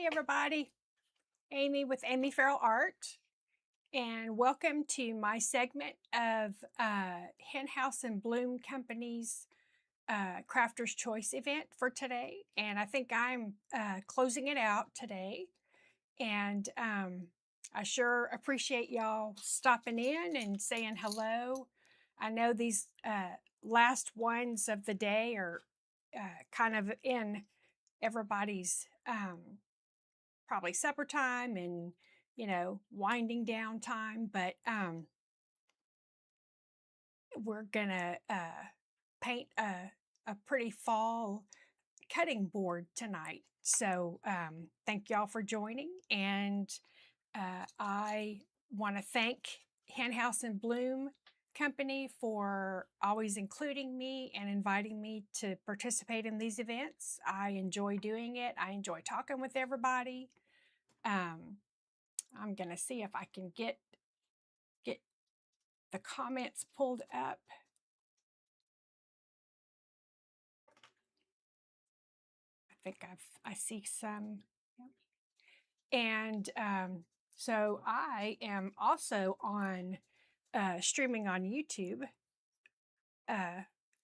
Hey everybody, Amy with AmyFerrellArt, and welcome to my segment of Hen House and Bloom Company's Crafter's Choice event for today. And I think I'm closing it out today. And I sure appreciate y'all stopping in and saying hello. I know these last ones of the day are kind of in everybody's probably supper time and winding down time, but we're gonna paint a pretty fall cutting board tonight. So thank y'all for joining, and I want to thank Hen House and Bloom Company for always including me and inviting me to participate in these events. I enjoy doing it. I enjoy talking with everybody. I'm gonna see if I can get the comments pulled up. I think I see some. And so I am also on streaming on YouTube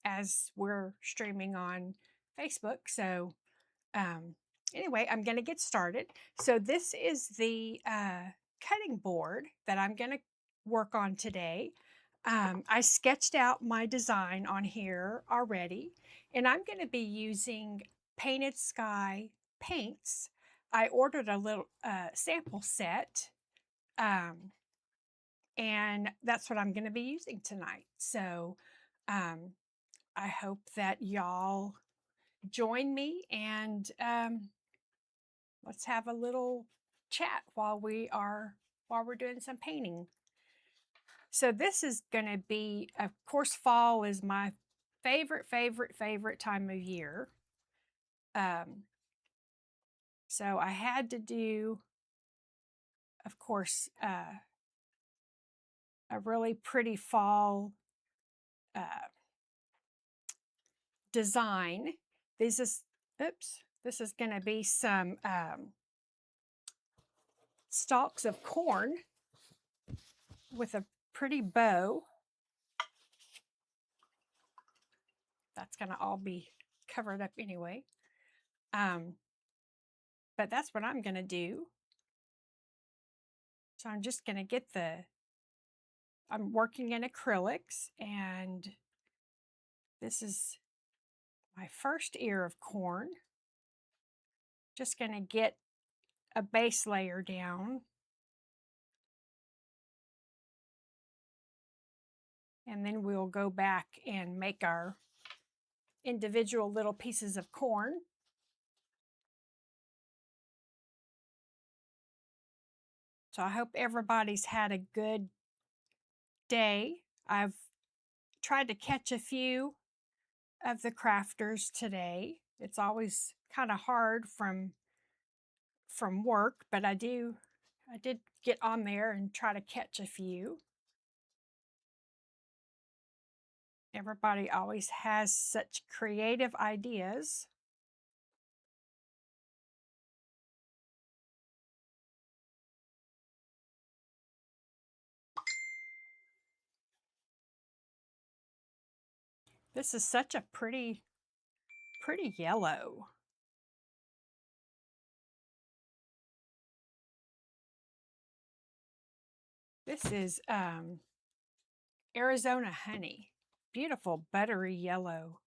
as we're streaming on Facebook. So anyway, I'm going to get started. So this is the cutting board that I'm going to work on today. I sketched out my design on here already, and I'm going to be using Painted Sky paints. I ordered a little sample set, and that's what I'm going to be using tonight. So I hope that y'all join me, and let's have a little chat while we're doing some painting. So this is going to be, of course, fall is my favorite time of year. So I had to do, of course, a really pretty fall design. This is going to be some stalks of corn with a pretty bow. That's going to all be covered up anyway. But that's what I'm going to do. So I'm just going to get I'm working in acrylics, and this is my first ear of corn. Just going to get a base layer down. And then we'll go back and make our individual little pieces of corn. So I hope everybody's had a good day. I've tried to catch a few of the crafters today. It's always kind of hard from work, but I did get on there and try to catch a few. Everybody always has such creative ideas. This is such a pretty yellow. This is Arizona honey. Beautiful buttery yellow.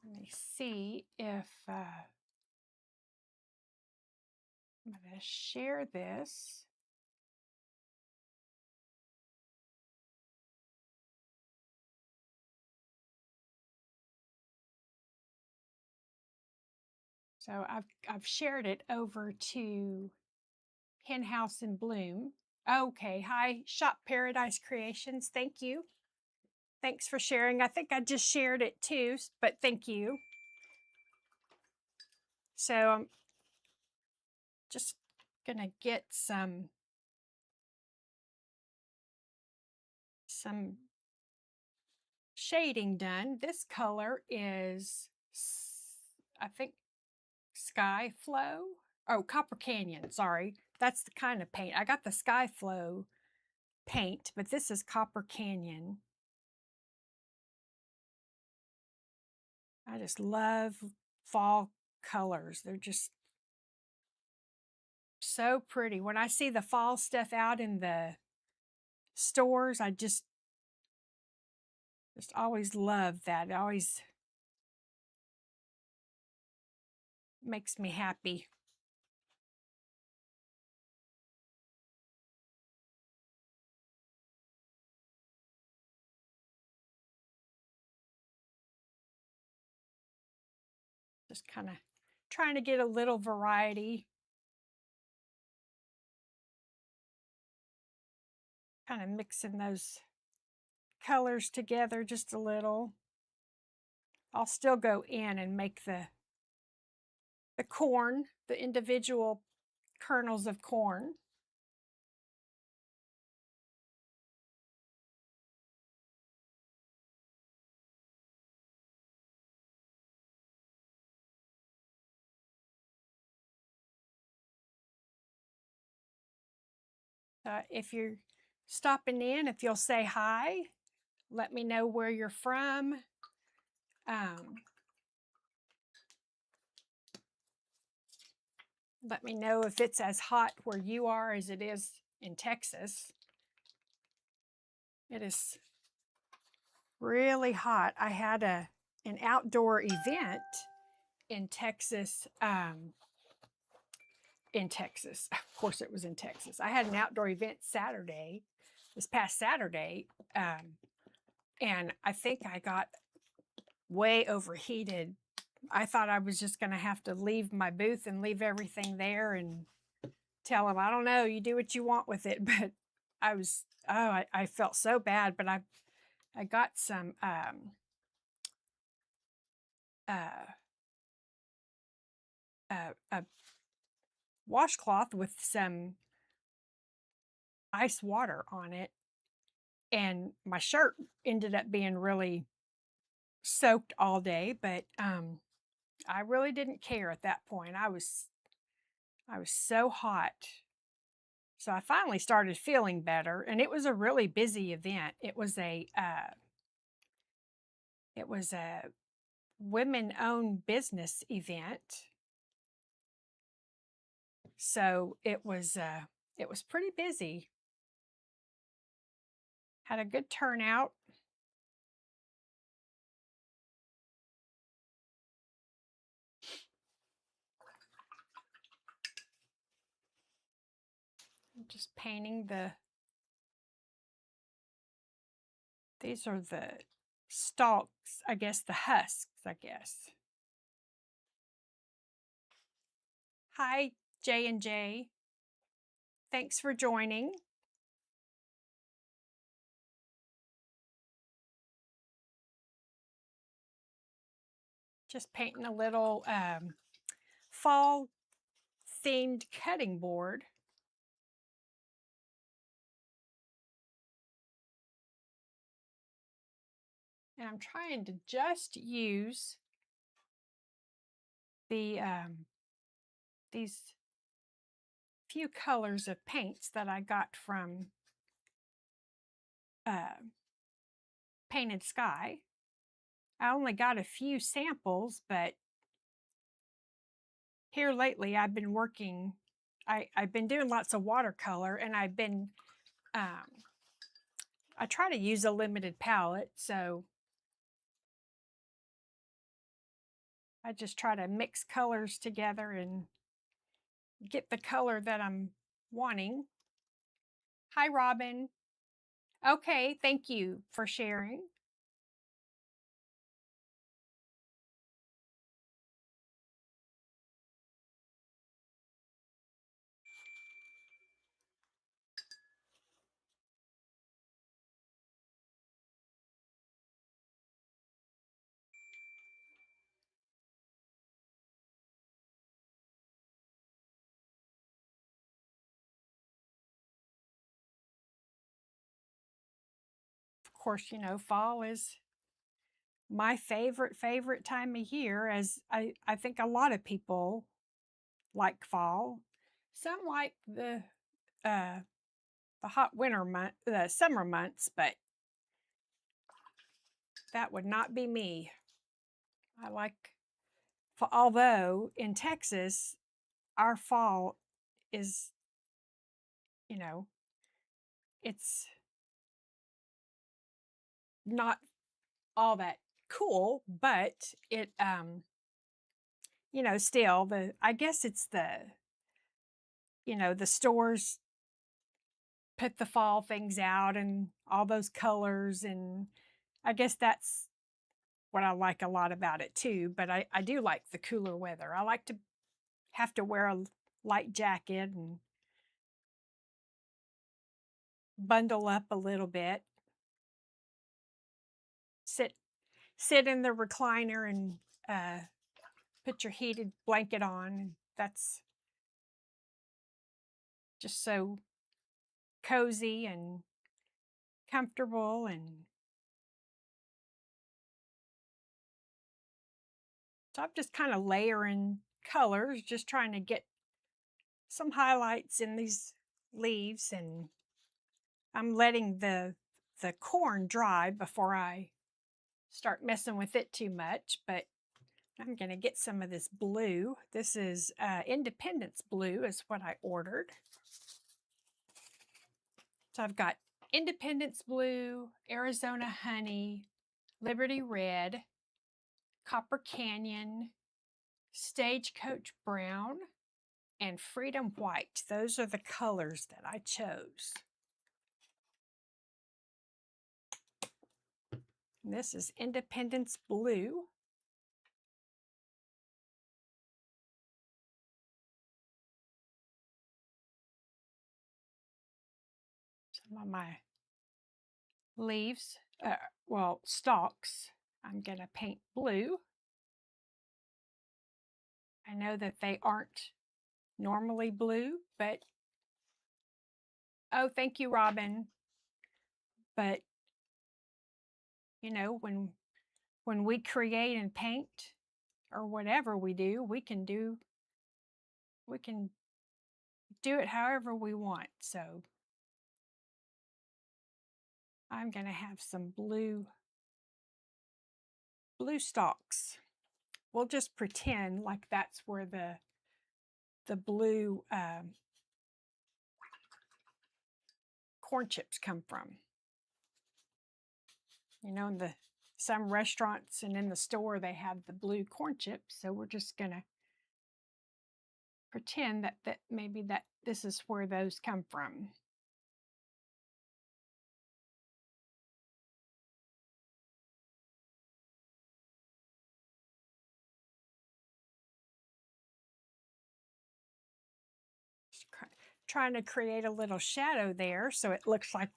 Let me see if I'm going to share this. So I've shared it over to Hen House and Bloom. Okay, hi, Shop Paradise Creations. Thank you. Thanks for sharing. I think I just shared it too, but thank you. So I'm just gonna get some shading done. This color is, I think, Sky Flow. Oh, Copper Canyon, sorry. That's the kind of paint. I got the Sky Flow paint, but this is Copper Canyon. I just love fall colors. They're just so pretty. When I see the fall stuff out in the stores, I just always love that. It always makes me happy. Just kind of trying to get a little variety. Kind of mixing those colors together just a little. I'll still go in and make the corn, the individual kernels of corn. If you're stopping in, if you'll say hi, let me know where you're from. Let me know if it's as hot where you are as it is in Texas. It is really hot. I had an outdoor event in Texas. Of course it was in Texas. I had an outdoor event this past Saturday, and I think I got way overheated. I thought I was just going to have to leave my booth and leave everything there and tell them, I don't know, you do what you want with it. But I felt so bad. But I got some a washcloth with some ice water on it, and my shirt ended up being really soaked all day. But I really didn't care at that point. I was so hot. So I finally started feeling better, and it was a really busy event. It was a women-owned business event, so it was pretty busy. Had a good turnout. I'm just painting these are the stalks, I guess, the husks, I guess. Hi, J&J. Thanks for joining. Just painting a little fall themed cutting board. And I'm trying to just use the these few colors of paints that I got from Painted Sky. I only got a few samples, but here lately I've been working, I've been doing lots of watercolor, and I've been, I try to use a limited palette, so I just try to mix colors together and get the color that I'm wanting. Hi, Robin. Okay, thank you for sharing. course, you know, fall is my favorite time of year, as I think a lot of people like fall. Some like the hot the summer months, but that would not be me. I like, although in Texas, our fall is, you know, it's not all that cool, but it, you know, still I guess it's you know, the stores put the fall things out and all those colors, and I guess that's what I like a lot about it too. But I do like the cooler weather. I like to have to wear a light jacket and bundle up a little bit, sit in the recliner and put your heated blanket on. That's just so cozy and comfortable. And so I'm just kind of layering colors, just trying to get some highlights in these leaves. And I'm letting the corn dry before I start messing with it too much. But I'm going to get some of this blue. This is Independence Blue is what I ordered. So I've got Independence Blue, Arizona Honey, Liberty Red, Copper Canyon, Stagecoach Brown, and Freedom White. Those are the colors that I chose. And this is Independence Blue. Some of my leaves, well, stalks, I'm going to paint blue. I know that they aren't normally blue, but, oh, thank you, Robin. But, you know, when we create and paint or whatever we do, we can do it however we want. So I'm going to have some blue stalks. We'll just pretend like that's where the blue corn chips come from. You know, in some restaurants and in the store, they have the blue corn chips. So we're just going to pretend that maybe this is where those come from. Trying to create a little shadow there so it looks like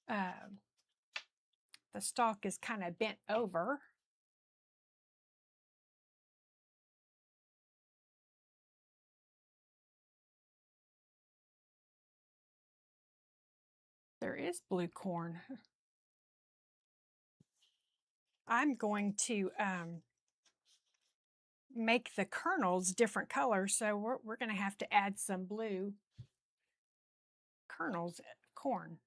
the stalk is kind of bent over. There is blue corn. I'm going to make the kernels different colors, so we're going to have to add some blue kernels, corn.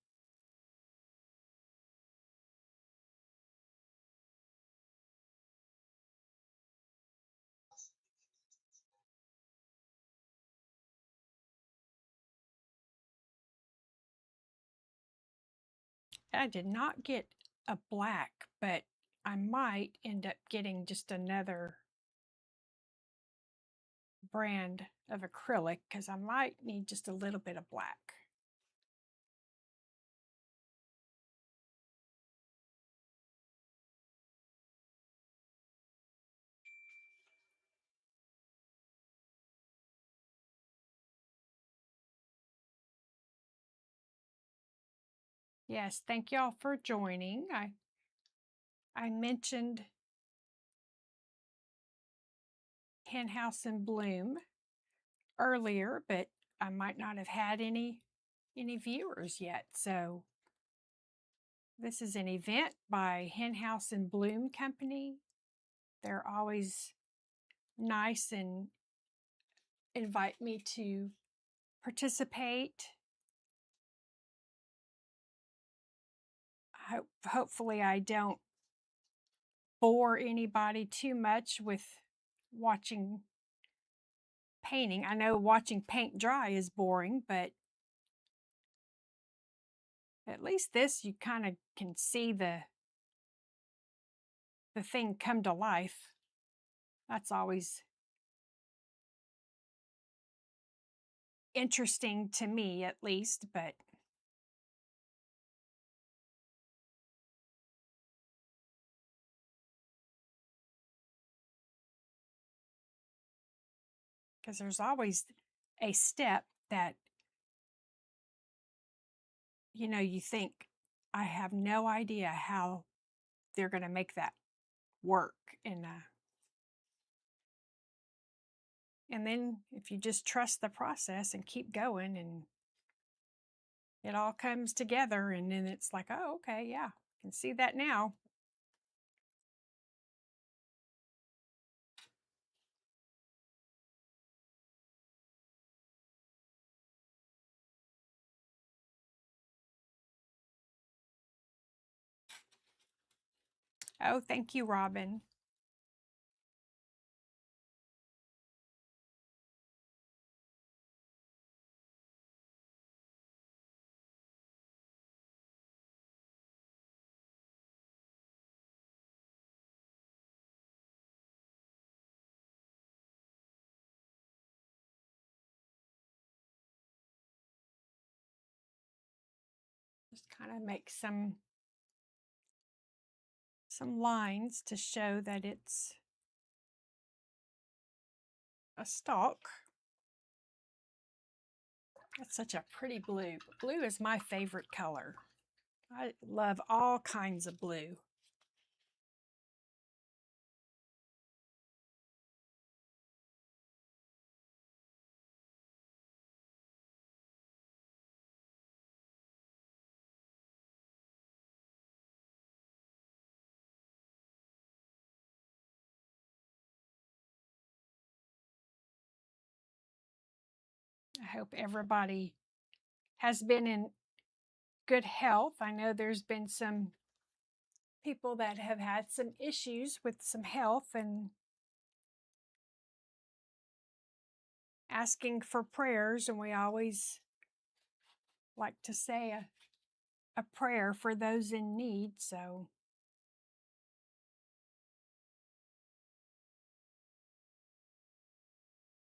I did not get a black, but I might end up getting just another brand of acrylic because I might need just a little bit of black. Yes, thank y'all for joining. I mentioned Hen House in Bloom earlier, but I might not have had any viewers yet. So This is an event by Hen House and Bloom Company. They're always nice and invite me to participate. Hopefully I don't bore anybody too much with watching painting. I know watching paint dry is boring, but at least this you kind of can see the thing come to life. That's always interesting to me, at least, but because there's always a step that, you think, I have no idea how they're going to make that work. And then if you just trust the process and keep going, and it all comes together, and then it's like, oh, okay, yeah, I can see that now. Oh, thank you, Robin. Just kind of make some lines to show that it's a stalk. That's such a pretty blue. Blue is my favorite color. I love all kinds of blue. I hope everybody has been in good health. I know there's been some people that have had some issues with some health, and asking for prayers, and we always like to say a prayer for those in need. So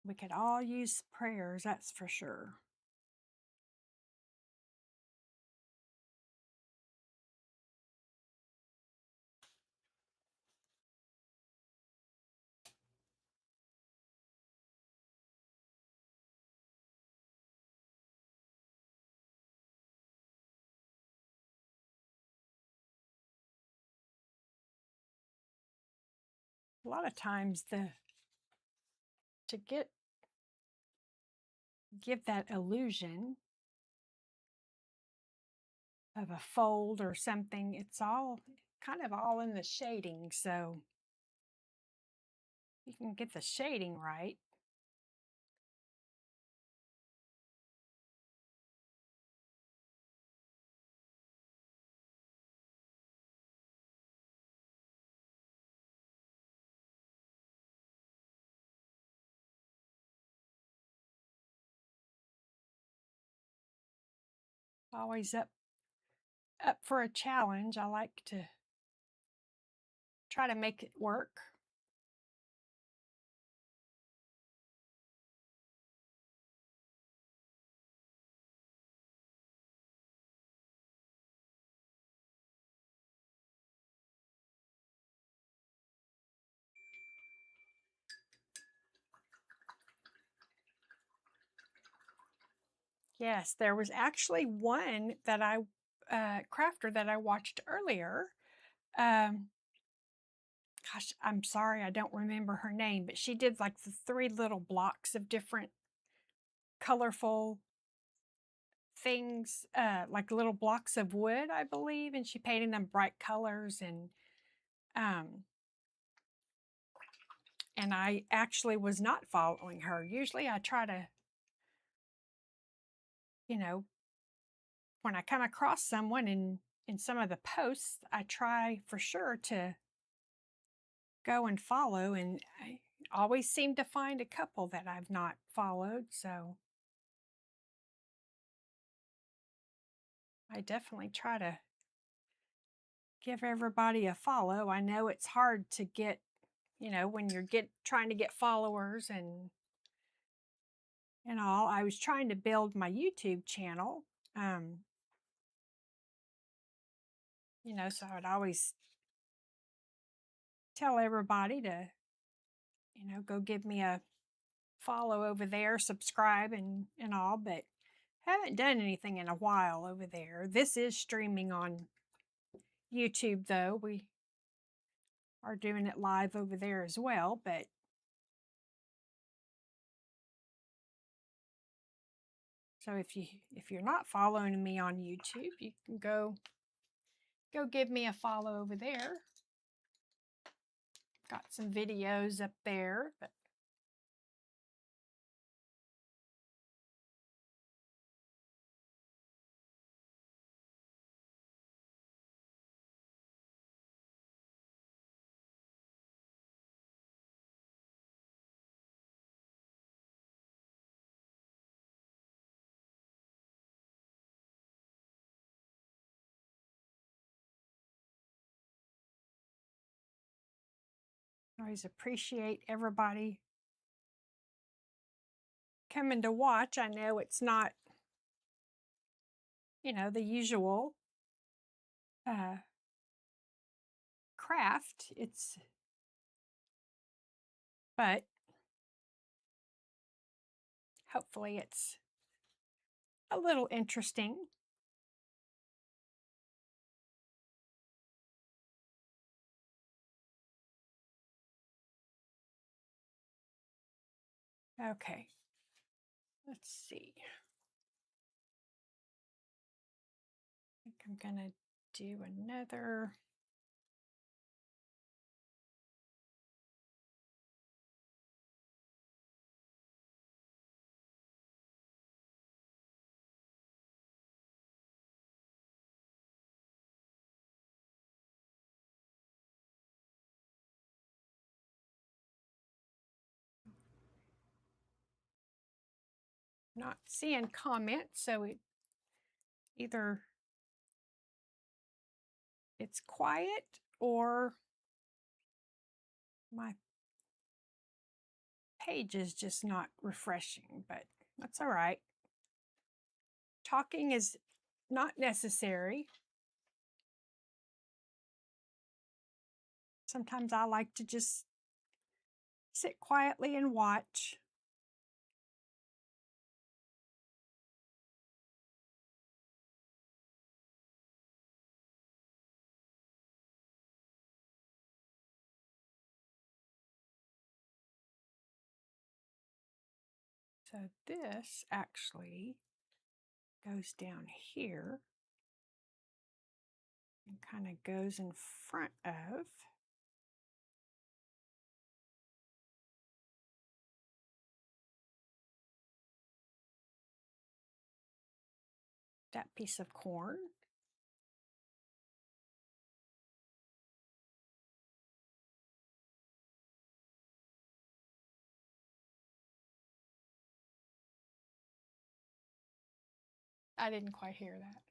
we could all use prayers, that's for sure. A lot of times to give that illusion of a fold or something, it's all kind of all in the shading. So you can get the shading right. Always up for a challenge. I like to try to make it work. Yes, there was actually one that crafter that I watched earlier. Um, Gosh, I'm sorry, I don't remember her name, but she did like the 3 little blocks of different colorful things, like little blocks of wood, I believe, and she painted them bright colors, and I actually was not following her. Usually I try to, you know, when I come across someone in some of the posts, I try for sure to go and follow, and I always seem to find a couple that I've not followed, so I definitely try to give everybody a follow. I know it's hard to get, when you're trying to get followers and all. I was trying to build my YouTube channel, so I'd always tell everybody to, go give me a follow over there, subscribe and all, but haven't done anything in a while over there. This is streaming on YouTube though. We are doing it live over there as well, but so if you're not following me on YouTube, you can go give me a follow over there. Got some videos up there, but I always appreciate everybody coming to watch. I know it's not, the usual craft. But hopefully it's a little interesting. Okay, let's see. I think I'm gonna do another. Not seeing comments, so either it's quiet or my page is just not refreshing, but that's all right. Talking is not necessary. Sometimes I like to just sit quietly and watch. So this actually goes down here and kind of goes in front of that piece of corn. I didn't quite hear that.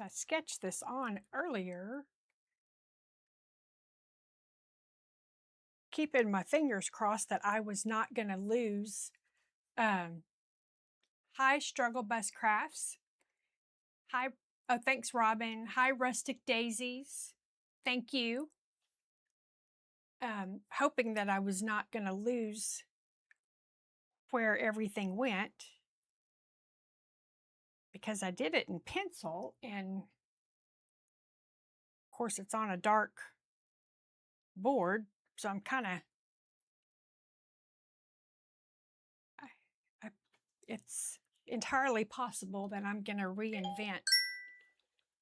I sketched this on earlier, keeping my fingers crossed that I was not going to lose. Hi, Struggle Bus Crafts. Hi, oh, thanks, Robin. Hi, Rustic Daisies. Thank you. Hoping that I was not going to lose where everything went, because I did it in pencil, and of course it's on a dark board, so I'm kind of, it's entirely possible that I'm going to reinvent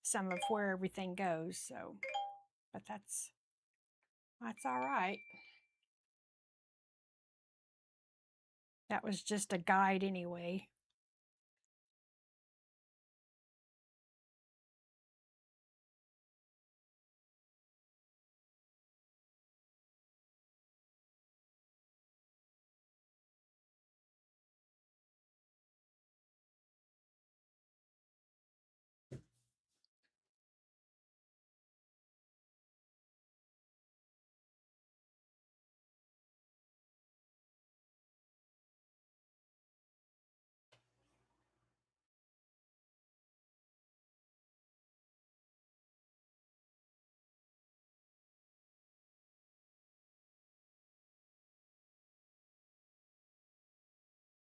some of where everything goes, so, but that's all right. That was just a guide anyway.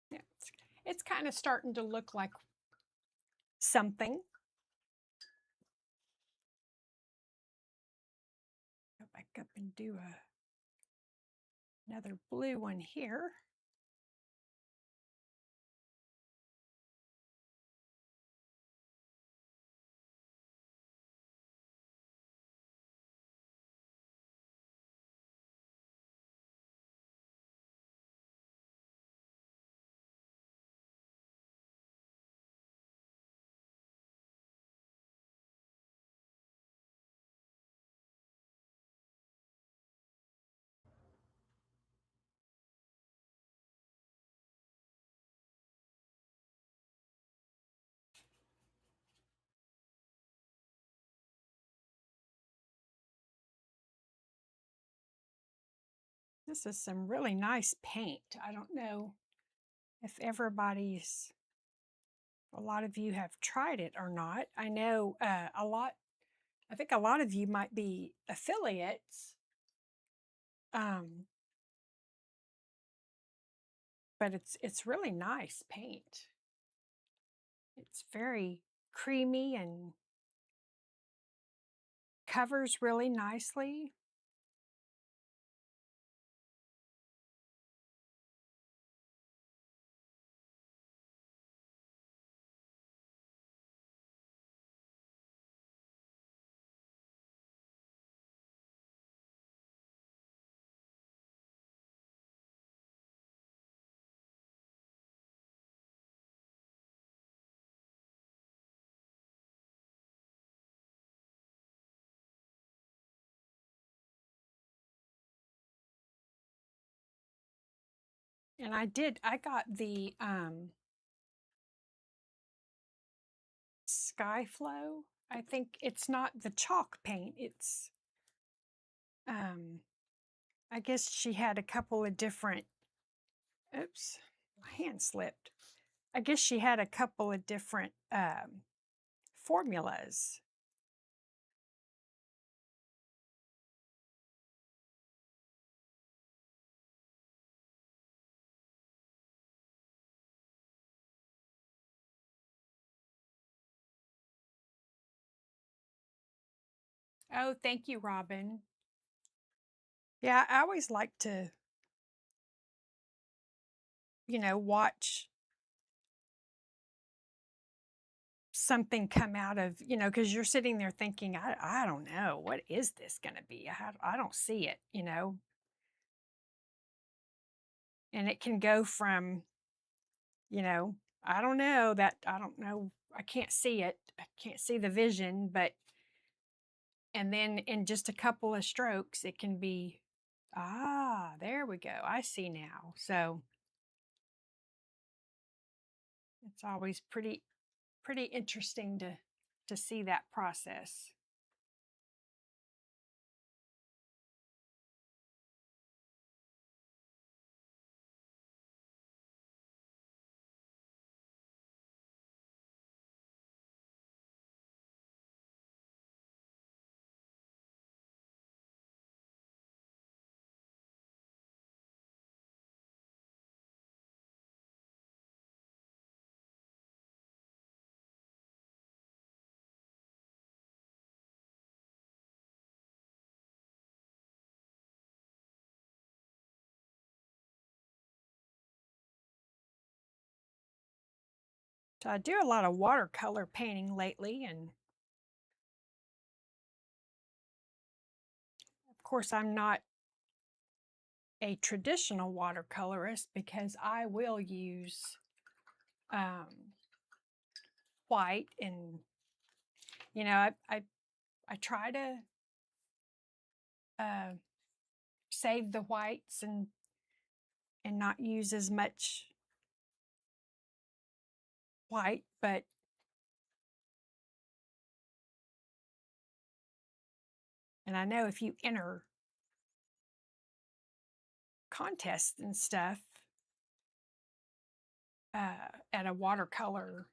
Yeah, it's kind of starting to look like something. Go back up and do another blue one here. This is some really nice paint. I don't know if a lot of you have tried it or not. I know I think a lot of you might be affiliates. But it's really nice paint. It's very creamy and covers really nicely. And I got the Sky Flow. I think it's not the chalk paint. It's, I guess she had a couple of different, oops, my hand slipped. I guess she had a couple of different formulas. Oh, thank you, Robin. Yeah, I always like to, watch something come out of, because you're sitting there thinking, I don't know, what is this going to be? I don't see it, and it can go from, I don't know, I can't see it. I can't see the vision, but, and then in just a couple of strokes, it can be, there we go. I see now. So it's always pretty interesting to to see that process. So I do a lot of watercolor painting lately, and of course I'm not a traditional watercolorist because I will use white, and you know, I try to uh, save the whites and not use as much white, but I know if you enter contests and stuff at a watercolor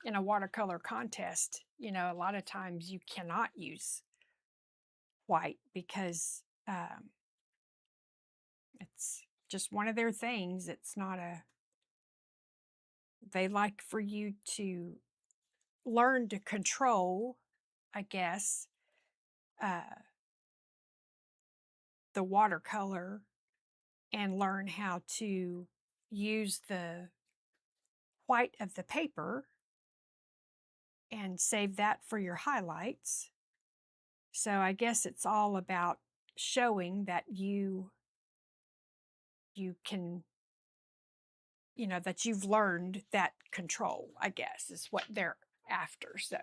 in a watercolor contest, you know, a lot of times you cannot use white because it's just one of their things. It's not a, they like for you to learn to control, I guess, uh, the watercolor and learn how to use the white of the paper and save that for your highlights. So I guess it's all about showing that you can, you know, that you've learned that control, I guess, is what they're after. So,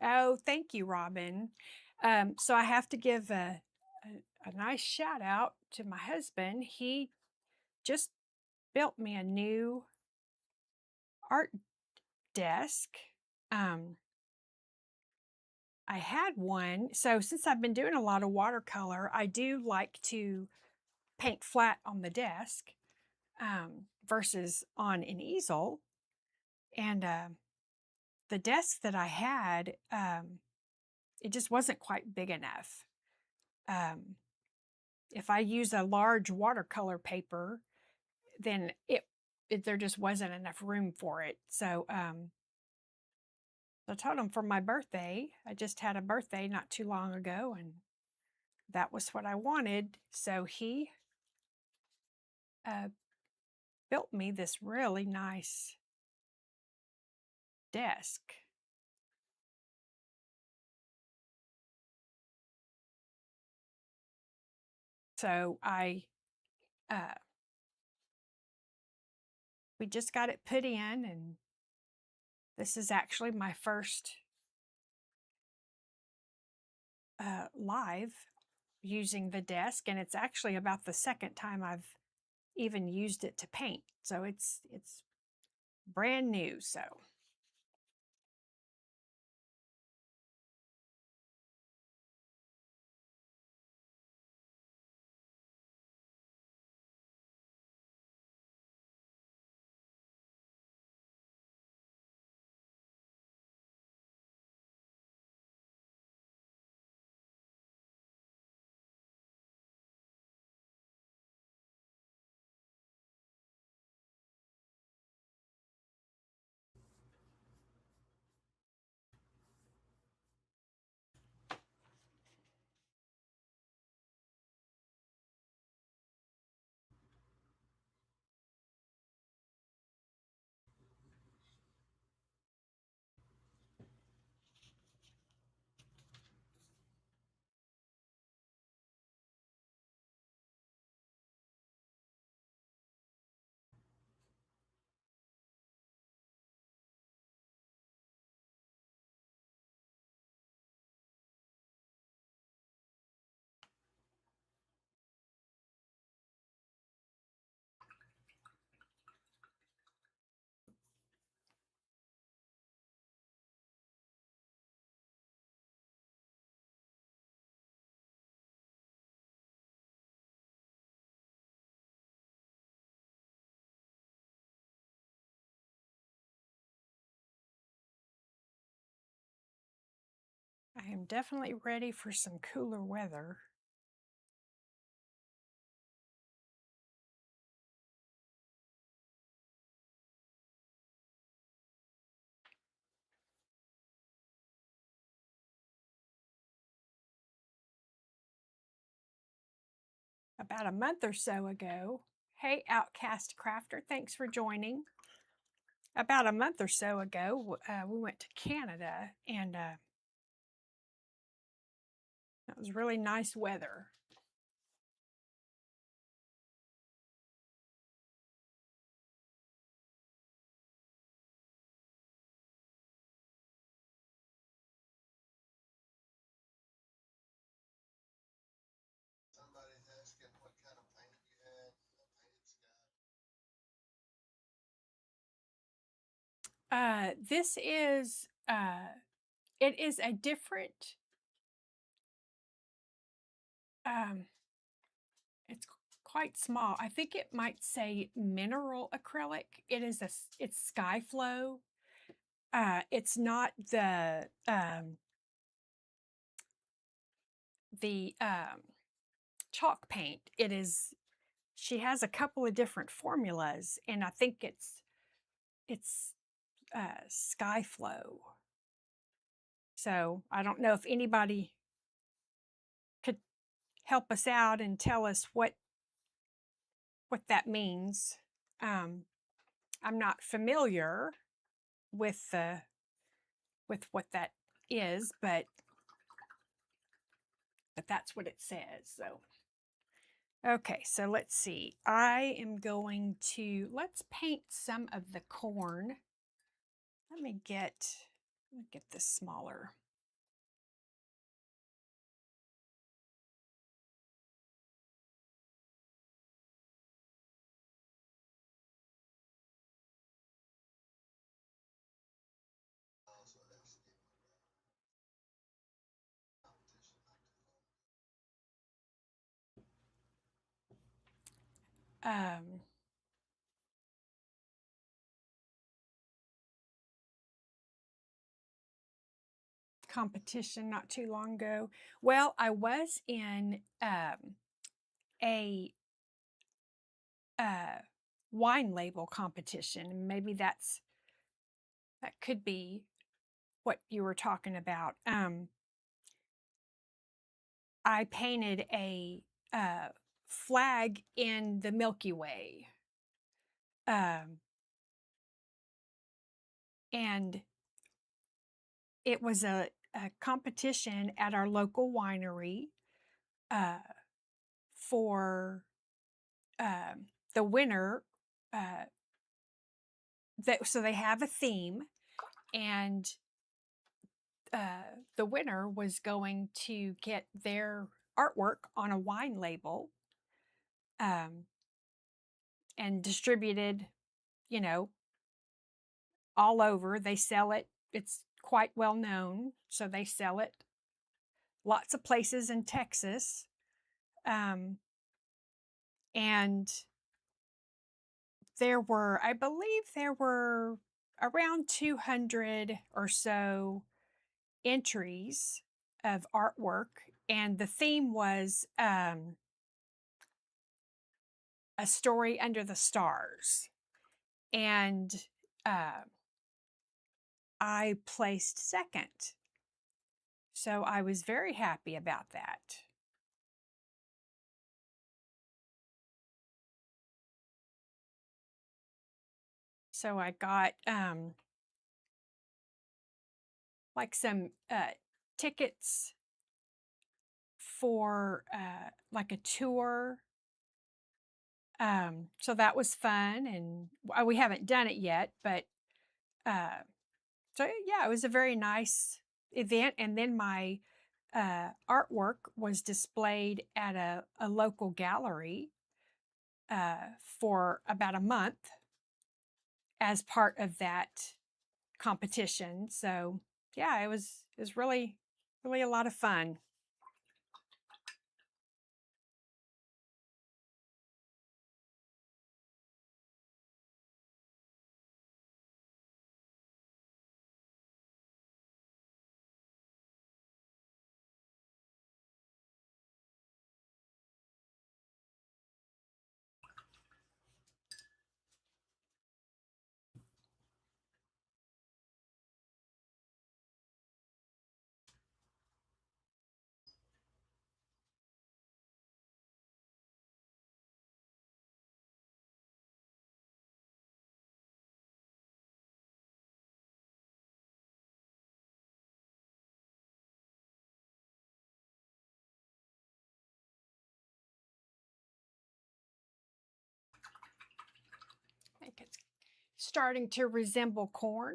oh, thank you, Robin. So I have to give a nice shout out to my husband. He just built me a new art desk. I had one. So since I've been doing a lot of watercolor, I do like to paint flat on the desk versus on an easel. And the desk that I had, it just wasn't quite big enough. If I use a large watercolor paper, then there just wasn't enough room for it. So I told him for my birthday, I just had a birthday not too long ago, and that was what I wanted. So he built me this really nice desk. So we just got it put in, and this is actually my first live using the desk, and it's actually about the second time I've even used it to paint. So it's brand new. So I am definitely ready for some cooler weather. About a month or so ago, hey Outcast Crafter, thanks for joining. About a month or so ago, we went to Canada, and it was really nice weather. This is, it is a different, it's quite small. I think it might say mineral acrylic. It's sky flow. It's not the chalk paint. It is, she has a couple of different formulas, and I think it's sky flow. So I don't know if anybody could help us out and tell us what that means. I'm not familiar with what that is, but that's what it says. So okay, so let's see. I am going to, let's paint some of the corn. Let me get this smaller. Um, Competition not too long ago. Well, I was in a wine label competition. Maybe that could be what you were talking about. I painted a flag in the Milky Way. And it was a competition at our local winery for the winner. So they have a theme, and the winner was going to get their artwork on a wine label and distributed, you know, all over. They sell it. It's quite well known, so they sell it lots of places in Texas. And there were, I believe there were around 200 or so entries of artwork, and the theme was a story under the stars. And I placed second. So I was very happy about that. So I got like some tickets for like a tour. So that was fun, and we haven't done it yet, but so yeah, it was a very nice event. And then my artwork was displayed at a local gallery for about a month as part of that competition. So yeah, it was really a lot of fun. starting to resemble corn.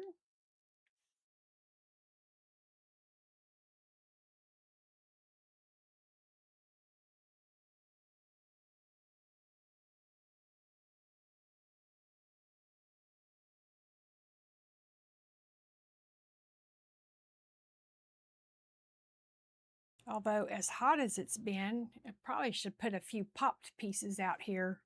Although as hot as it's been, I probably should put a few popped pieces out here.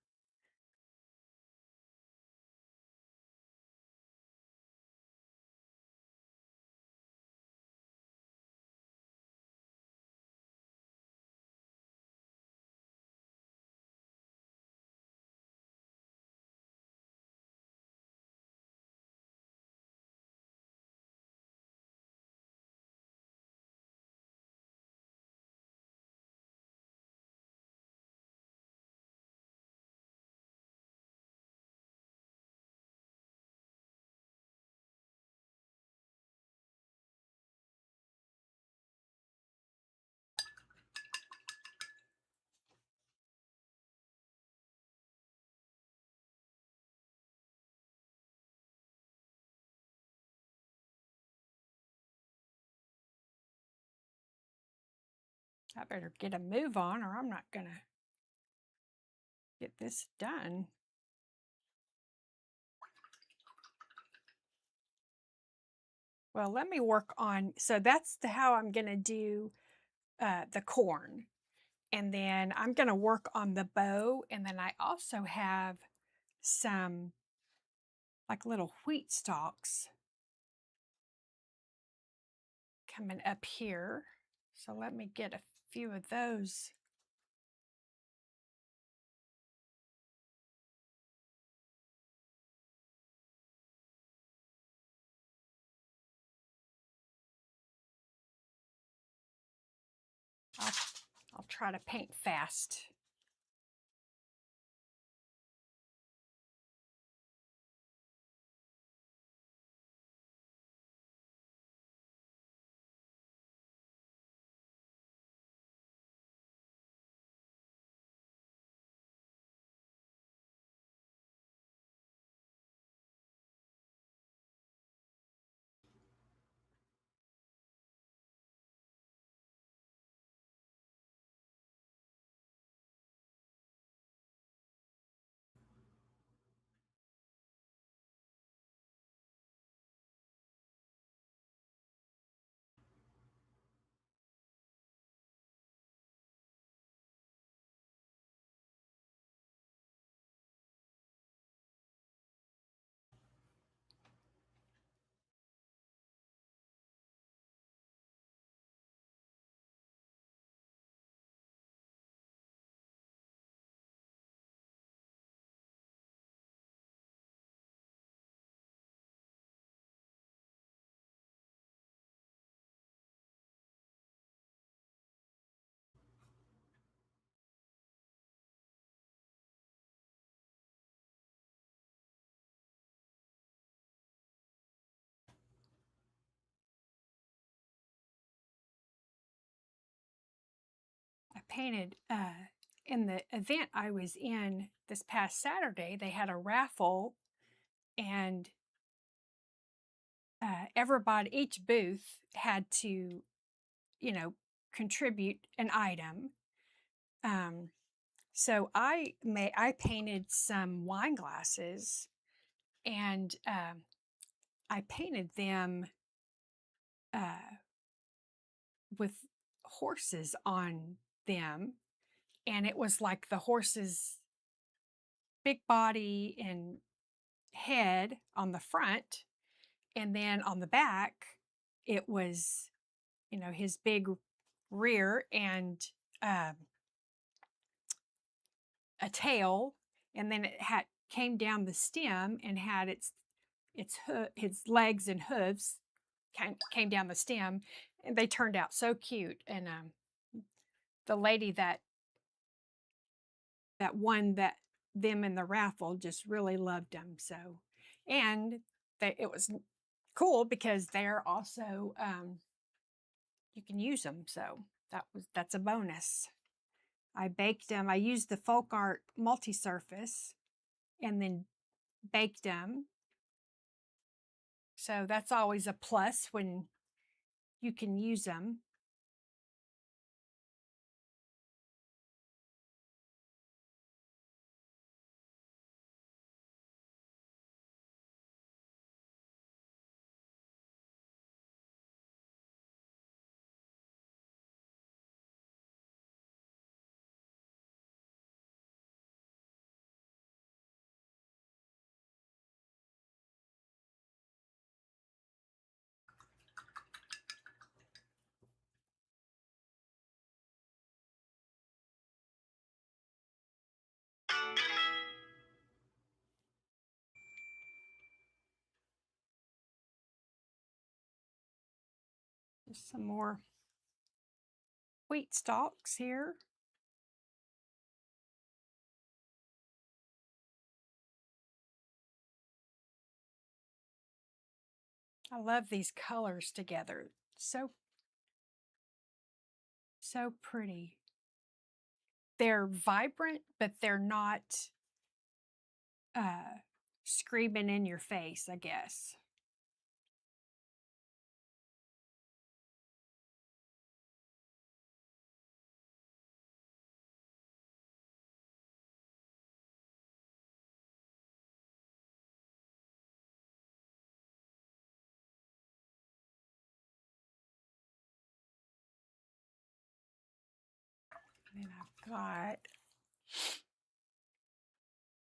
I better get a move on or I'm not gonna get this done. Well, let me work on, so that's how I'm gonna do the corn. And then I'm gonna work on the bow, and then I also have some like little wheat stalks coming up here. So let me get a few of those. I'll try to paint fast. I painted in the event I was in this past Saturday, they had a raffle, and everybody, each booth had to, contribute an item. So I painted some wine glasses, and I painted them with horses on them, and it was like the horse's big body and head on the front, and then on the back it was, his big rear and um, a tail, and then it came down the stem and had its legs and hooves came down the stem, and they turned out so cute. And the lady that won them in the raffle just really loved them. So, and it was cool because they're also you can use them. So that's a bonus. I baked them. I used the Folk Art multi-surface and then baked them. So that's always a plus when you can use them. Just some more wheat stalks here. I love these colors together. So pretty. They're vibrant, but they're not screaming in your face, I guess. And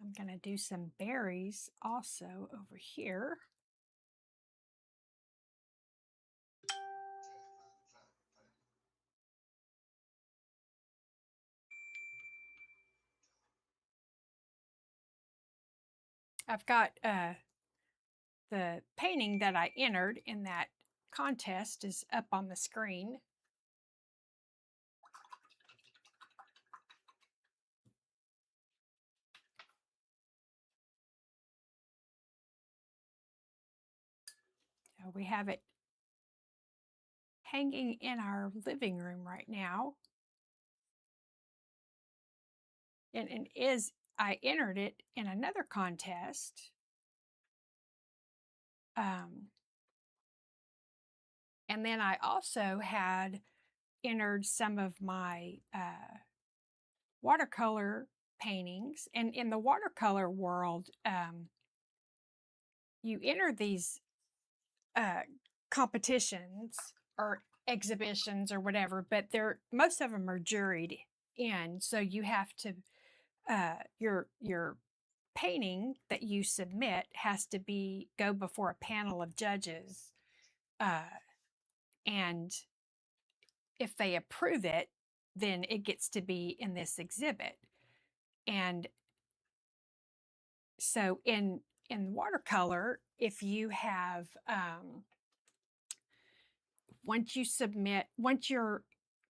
I'm going to do some berries also over here. I've got the painting that I entered in that contest is up on the screen. So we have it hanging in our living room right now. And I entered it in another contest. And then I also had entered some of my watercolor paintings. And in the watercolor world, you enter these competitions or exhibitions or whatever, but most of them are juried in. So you have to your painting that you submit has to go before a panel of judges, and if they approve it, then it gets to be in this exhibit. And so in watercolor, if you have once your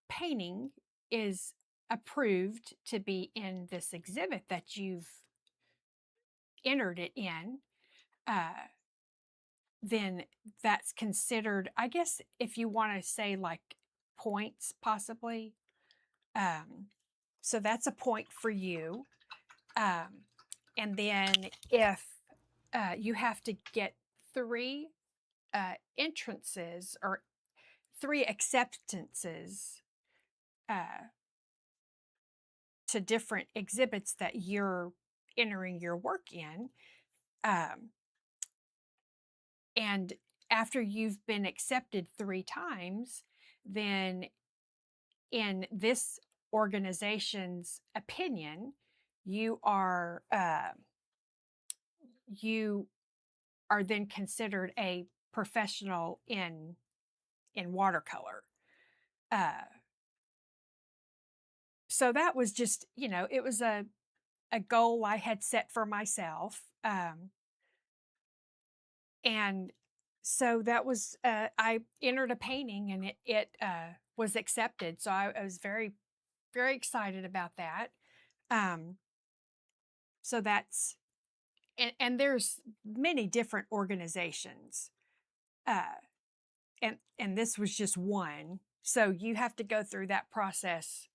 painting is approved to be in this exhibit that you've entered it in, then that's considered, I guess, if you want to say like points possibly. So that's a point for you. And then if you have to get 3 entrances or 3 acceptances to different exhibits that you're entering your work in. And after you've been accepted 3 times, then in this organization's opinion, you are then considered a professional in watercolor. So that was just, it was a goal I had set for myself. And so that was, I entered a painting and it was accepted. So I was very, very excited about that. So that's, and there's many different organizations. And this was just one. So you have to go through that process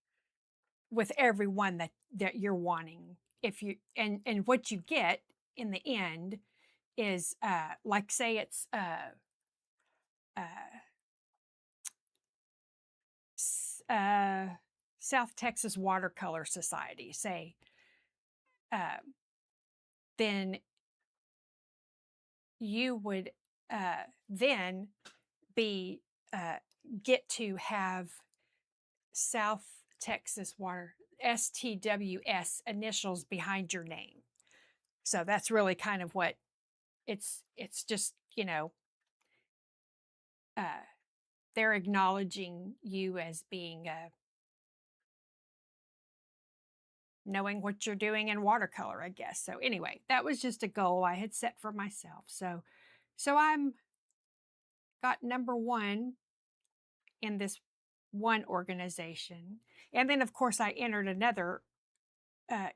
with everyone that you're wanting. If you and what you get in the end is like, say it's uh, uh, South Texas Watercolor Society, say, uh, then you would then be get to have South Texas Water STWS initials behind your name. So that's really kind of what it's just, you know, they're acknowledging you as being knowing what you're doing in watercolor, I guess. So anyway, that was just a goal I had set for myself. So I'm got number 1 in this one organization. And then of course I entered another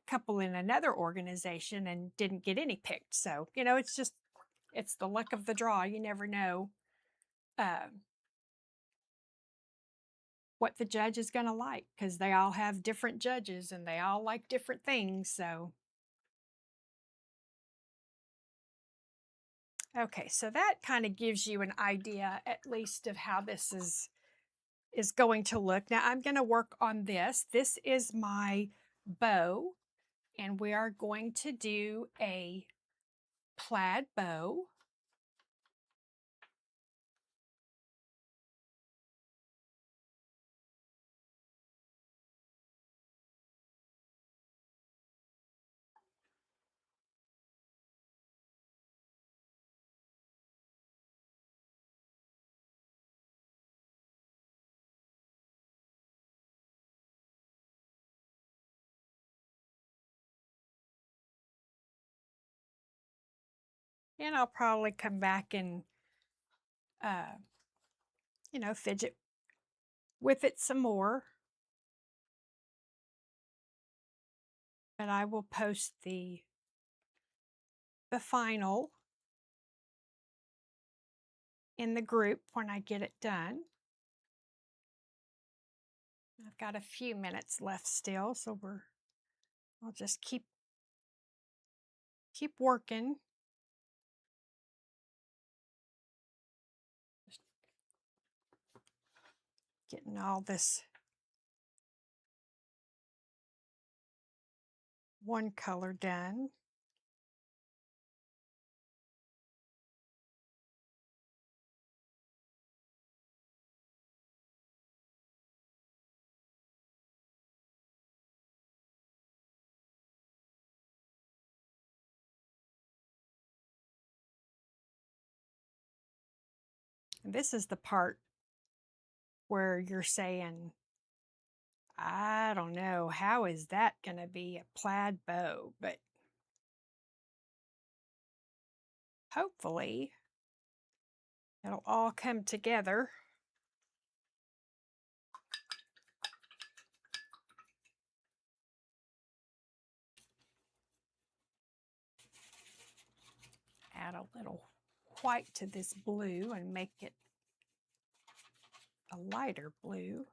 couple in another organization and didn't get any picked. So, you know, it's the luck of the draw. You never know what the judge is going to like, because they all have different judges and they all like different things. So, okay, so that kind of gives you an idea, at least, of how this is going to look. Now I'm going to work on this. This is my bow, and we are going to do a plaid bow. And I'll probably come back and, you know, fidget with it some more. But I will post the final in the group when I get it done. I've got a few minutes left still, so I'll just keep working. Just getting all this one color done. And this is the part where you're saying, I don't know, how is that going to be a plaid bow? But hopefully it'll all come together. Add a little white to this blue and make it a lighter blue.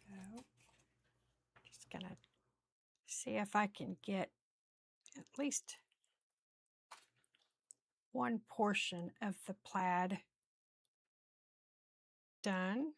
So just gonna see if I can get at least one portion of the plaid done.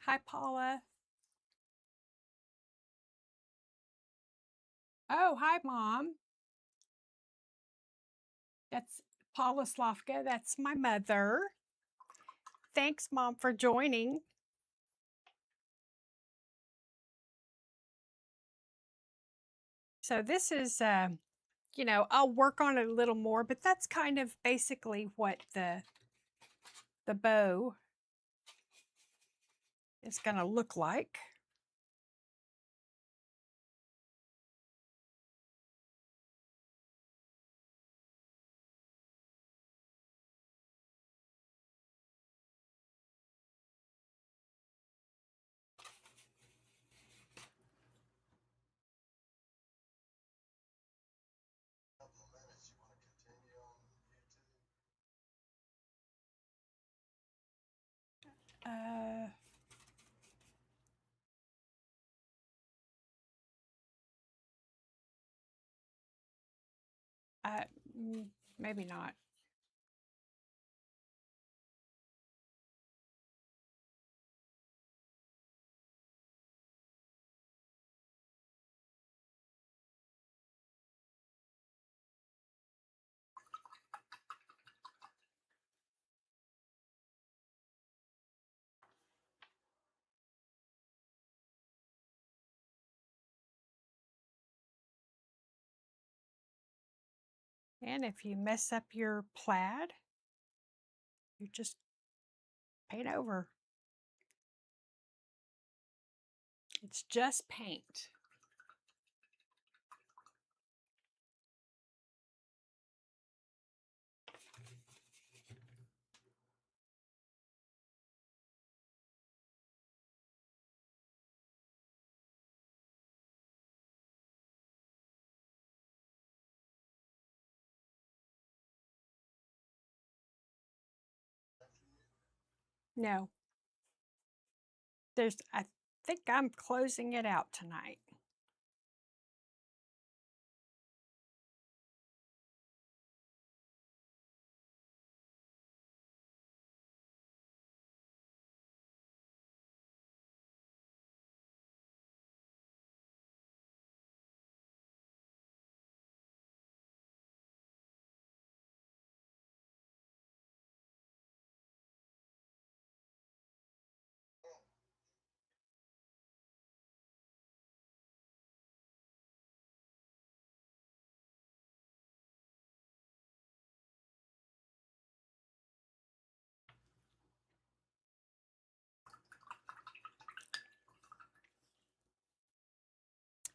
Hi, Paula. Oh, hi, Mom. That's Paula Slavka. That's my mother. Thanks, Mom, for joining. So this is, you know, I'll work on it a little more, but that's kind of basically what the bow is going to look like. Uh, uh, Maybe not. And if you mess up your plaid, you just paint over. It's just paint. No, I think I'm closing it out tonight.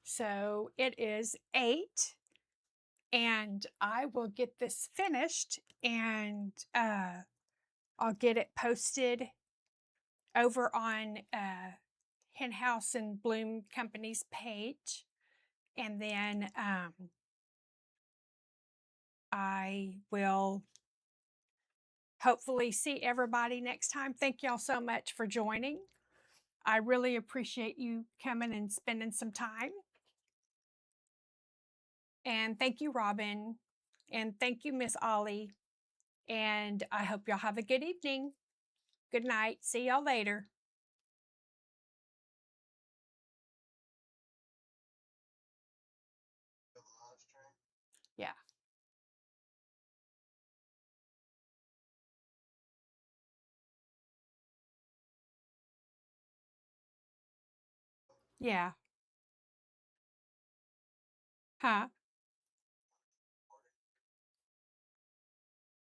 So it is 8, and I will get this finished, and I'll get it posted over on Hen House and Bloom Company's page, and then I will hopefully see everybody next time. Thank y'all so much for joining. I really appreciate you coming and spending some time. And thank you, Robin. And thank you, Miss Ollie. And I hope y'all have a good evening. Good night. See y'all later. Yeah. Yeah. Huh?